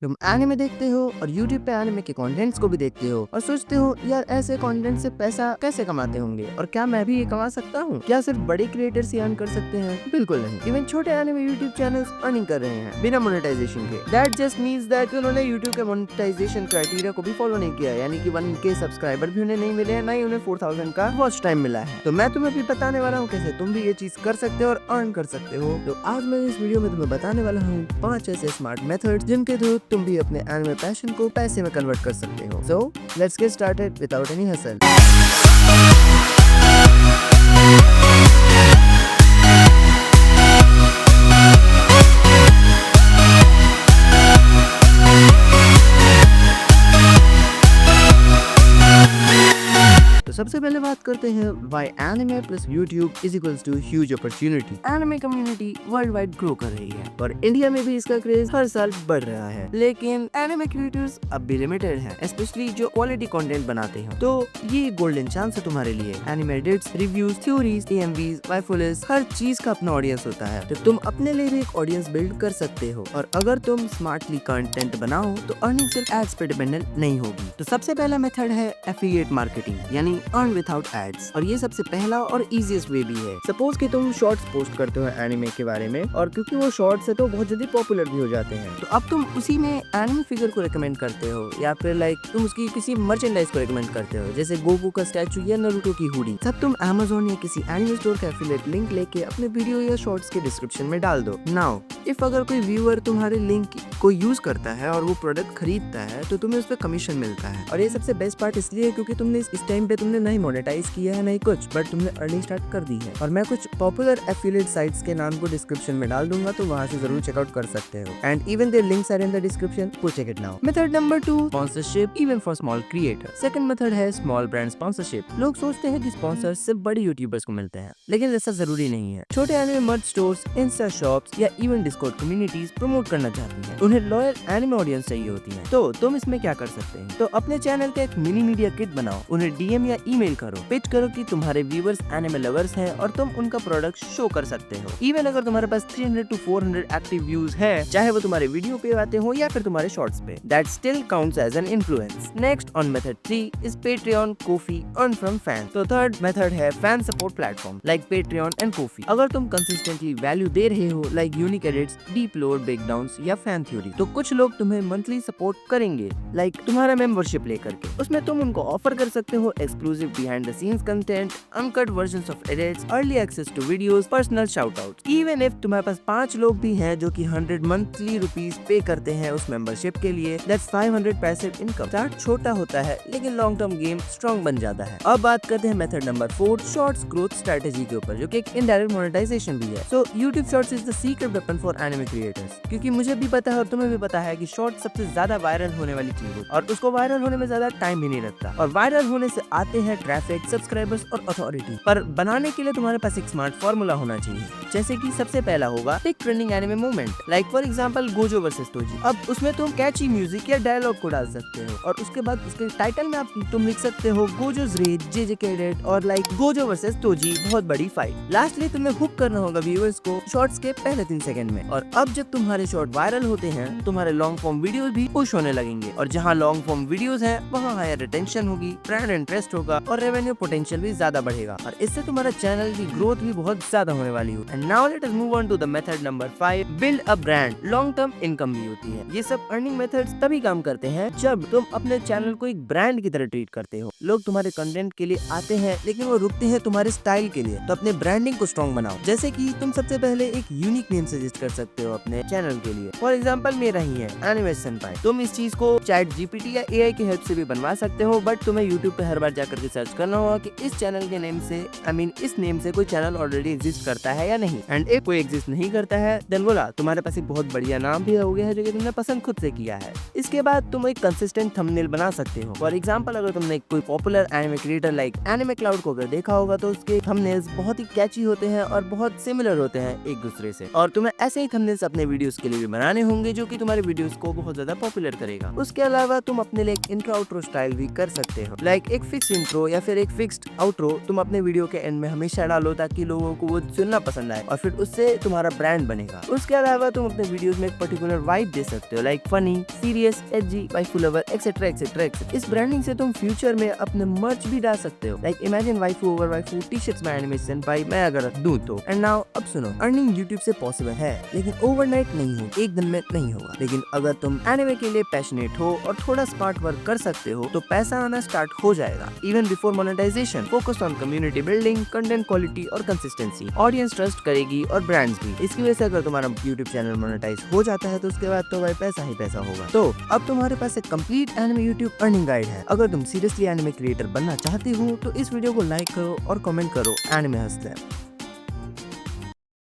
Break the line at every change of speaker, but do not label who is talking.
तुम एनिमे देखते हो और YouTube पे एनिमे के कंटेंट्स को भी देखते हो और सोचते हो यार ऐसे कंटेंट से पैसा कैसे कमाते होंगे और क्या मैं भी ये कमा सकता हूँ? क्या सिर्फ बड़े क्रिएटर्स ही अर्न कर सकते हैं? बिल्कुल नहीं। इवन छोटे एनिमे YouTube चैनल्स अर्निंग कर रहे हैं बिना मोनेटाइजेशन के। दैट जस्ट मींस दैट उन्होंने YouTube के मोनेटाइजेशन क्राइटेरिया को भी फॉलो नहीं किया है, यानी कि 1K सब्सक्राइबर भी उन्हें नहीं मिले हैं, ना ही उन्हें 4000 का वॉच टाइम मिला है। तो मैं तुम्हें भी बताने वाला हूँ कैसे तुम भी ये चीज कर सकते हो और अर्न कर सकते हो। तो आज मैं इस वीडियो में तुम्हें बताने वाला हूँ 5 ऐसे स्मार्ट मेथड्स जिनके थ्रू तुम भी अपने एनिमे पैशन को पैसे में कन्वर्ट कर सकते हो। So let's get started without any hustle. सबसे पहले बात करते हैं why anime plus YouTube is equals to huge opportunity। Anime community world wide grow कर रही है और इंडिया में भी इसका क्रेज हर साल बढ़ रहा है, लेकिन एनिमे क्रिएटर्स अब भी लिमिटेड हैं, स्पेशली जो क्वालिटी कंटेंट बनाते हैं। तो ये गोल्डन चांस है तुम्हारे लिए। Anime edits, reviews, theories, AMVs, वाइफुल्स, हर चीज का अपना ऑडियंस होता है, तो तुम अपने लिए भी एक ऑडियंस बिल्ड कर सकते हो। और अगर तुम स्मार्टली कंटेंट बनाओ तो अर्निंग सिर्फ एड्स पे डिपेंडेंट नहीं होगी। तो सबसे पहला मेथड है एफिलिएट मार्केटिंग, यानी अर्न विदाउट एड्स, और ये सबसे पहला और इजीएस्ट वे भी है। सपोज कि तुम शॉर्ट्स पोस्ट करते हो एनिमे के बारे में, और क्योंकि वो शॉर्ट्स है तो बहुत जल्दी पॉपुलर भी हो जाते हैं, तो अब तुम उसी में एनिमे फिगर को रिकमेंड करते हो, या फिर तुम उसकी किसी मर्चेंडाइज को रिकमेंड करते हो, जैसे गोकू का स्टैचू या नारुतो की हुडी। तब तुम Amazon या किसी एनिमे स्टोर का एफिलिएट लिंक लेके अपने वीडियो या शॉर्ट्स के डिस्क्रिप्शन में डाल दो। नाउ इफ अगर कोई व्यूअर तुम्हारे लिंक को यूज करता है और वो प्रोडक्ट खरीदता है तो तुम्हें उस पर कमीशन मिलता है। और ये सबसे बेस्ट पार्ट इसलिए है क्योंकि तुमने इस टाइम पे तुमने नहीं मोनेटाइज किया है नहीं कुछ, बट तुमने अर्निंग स्टार्ट कर दी है। और मैं कुछ पॉपुलर एफिलिएट साइट्स के नाम को डिस्क्रिप्शन में डाल दूंगा, तो वहां से जरूर चेकआउट कर सकते हो। And even there links are in the description, go check it now. Method number 2, sponsorship even for small creator. Second method है स्मॉल ब्रांड स्पॉन्सरशिप। लोग सोचते हैं कि स्पॉन्सर सिर्फ बड़े यूट्यूबर्स को मिलते हैं, लेकिन ऐसा जरूरी नहीं है। छोटे एनिमे मर्च स्टोर्स, इंस्टा शॉप्स या इवन डिस्कॉर्ड कम्युनिटीज प्रमोट करना चाहती हैं, उन्हें लॉयल एनिमे ऑडियंस चाहिए होती है। तो तुम इसमें क्या कर सकते हैं? तो अपने चैनल का एक मिनी मीडिया किट बनाओ, उन्हें DM या ईमेल करो, पिच करो कि तुम्हारे व्यूअर्स एनिमे लवर्स हैं और तुम उनका प्रोडक्ट शो कर सकते हो। इवन अगर तुम्हारे पास 300 to 400 एक्टिव व्यूज है, चाहे वो तुम्हारे वीडियो पे आते हो या फिर तुम्हारे शॉर्ट्स पे, that still counts as an influence. Next on method 3 is Patreon, Ko-fi, earn from fans. तो थर्ड मेथड है fan support platform like Patreon and Ko-fi. अगर तुम कंसिस्टेंटली वैल्यू दे रहे हो like unique edits, deep lore, breakdowns या fan theory, तो कुछ लोग तुम्हें मंथली सपोर्ट करेंगे, लाइक तुम्हारा मेंबरशिप लेकर के। उसमें तुम उनको ऑफर कर सकते हो exclusive behind the scenes content, uncut versions of edits, early access to videos, personal shout out. Even if तुम्हारे पास 5 लोग भी हैं जो कि 100 मंथली रुपीज पे करते हैं उस मेंबरशिप के लिए, दैट्स 500 पैसिव इनकम। स्टार्ट छोटा होता है लेकिन लॉन्ग टर्म गेम स्ट्रॉन्ग बन जाता है। अब बात करते हैं method number 4, shorts growth strategy के ऊपर, जो कि एक इनडायरेक्ट मोनेटाइजेशन भी है। So YouTube shorts is the secret weapon for anime creators, क्योंकि मुझे भी पता है और तुम्हें भी पता है कि शॉर्ट सबसे ज्यादा वायरल होने वाली चीज है, और उसको वायरल होने में ज्यादा टाइम भी नहीं लगता। और वायरल होने से आते हैं ट्रैफिक, सब्सक्राइबर्स और अथॉरिटी। पर बनाने के लिए तुम्हारे पास एक स्मार्ट फॉर्मूला होना चाहिए, जैसे कि सबसे पहला होगा pick trending anime movement, like for example Gojo versus Toji. अब उसमें तुम कैची म्यूजिक या डायलॉग को डाल सकते हो, और उसके बाद उसके टाइटल में तुम लिख सकते हो गोजोज रेज, जेजे कैडेट, और गोजो वर्सेस तोजी, बहुत बड़ी फाइट। लास्टली तुम्हें हुक करना होगा व्यूअर्स को शॉर्ट्स के पहले 3 सेकंड में। और अब जब तुम्हारे शॉर्ट वायरल होते हैं, तुम्हारे लॉन्ग फॉर्म वीडियोस भी पुश होने लगेंगे, और जहाँ लॉन्ग फॉर्म वीडियोस हैं वहाँ हायर रिटेंशन होगी, ब्रांड इंटरेस्ट होगा और रेवेन्यू पोटेंशियल भी ज्यादा बढ़ेगा, और इससे तुम्हारा चैनल की ग्रोथ भी बहुत ज्यादा होने वाली हो। And now let us move on to the method number 5, build a brand. Long term income भी होती है। ये सब अर्निंग मेथड्स तभी काम करते हैं जब तुम अपने चैनल को एक ब्रांड की तरह ट्रीट करते हो। लोग तुम्हारे कंटेंट के लिए आते हैं लेकिन वो रुकते हैं तुम्हारे स्टाइल के लिए। तो अपने ब्रांडिंग को स्ट्रॉन्ग बनाओ, जैसे कि तुम सबसे पहले एक यूनिक नेम सजेस्ट कर सकते हो अपने चैनल के लिए। फॉर एग्जाम्पल मेरा ही है एनिमे सेनपाई। तुम इस चीज को चैट GPT या AI की हेल्प से भी बनवा सकते हो, बट तुम्हें यूट्यूब पे हर बार जाकर के सर्च करना होगा कि इस चैनल के नेम से इस नेम से कोई चैनल ऑलरेडी एग्जिस्ट करता है या नहीं। एंड इफ कोई एग्जिस्ट नहीं करता है, देन बोला तुम्हारे पास एक बहुत बढ़िया नाम भी हो गया है जो कि तुमने पसंद खुद से किया है। इसके बाद तुम एक कंसिस्टेंट थंबनेल बना सकते हो। फॉर एग्जांपल अगर तुमने कोई popular anime creator like anime cloud को अगर देखा होगा, तो उसके थंबनेल्स बहुत ही कैची होते हैं और बहुत सिमिलर होते हैं एक दूसरे से। और तुम्हें ऐसे ही थंबनेल्स अपने वीडियोस के लिए भी बनाने होंगे जो कि तुम्हारे वीडियोस को बहुत ज्यादा पॉपुलर करेगा। उसके अलावा तुम अपने लिए एक इंट्रो आउट्रो स्टाइल भी कर सकते हो, लाइक एक फिक्स इंट्रो या फिर एक फिक्स्ड आउट्रो तुम अपने वीडियो के एंड में हमेशा डालो ताकि लोगों को वो सुनना पसंद आए और फिर उससे तुम्हारा ब्रांड बनेगा। उसके अलावा तुम अपने वीडियोस में एक पर्टिकुलर वाइब दे सकते हो, like funny, serious, edgy, waifu lover, etcetera etcetera etcetera. इस ब्रांडिंग से तुम फ्यूचर में अपने मर्च भी डाल सकते हो, like imagine waifu over waifu T-shirts में एनिमेशन भाई मैं अगर दूं तो। एंड नाउ अब सुनो, अर्निंग यूट्यूब से पॉसिबल है लेकिन ओवरनाइट नहीं हो, एक दिन में नहीं होगा। लेकिन अगर तुम एनिमे के लिए पैशनेट हो और थोड़ा स्मार्ट वर्क कर सकते हो तो पैसा आना स्टार्ट हो जाएगा। Even before monetisation, focus on community building, content quality और कंसिस्टेंसी। ऑडियंस ट्रस्ट करेगी और ब्रांड्स भी। इसकी वजह से अगर तुम्हारा यूट्यूब चैनल मोनेटाइज हो जाता है तो उसके बाद तो भाई पैसा ही पैसा होगा। तो अब तुम्हारे पास एक complete anime YouTube earning guide है। अगर तुम सीरियसली एनिमे क्रिएटर बनना चाहते हो तो इस वीडियो को लाइक करो और कमेंट करो एनिमे हंसलर।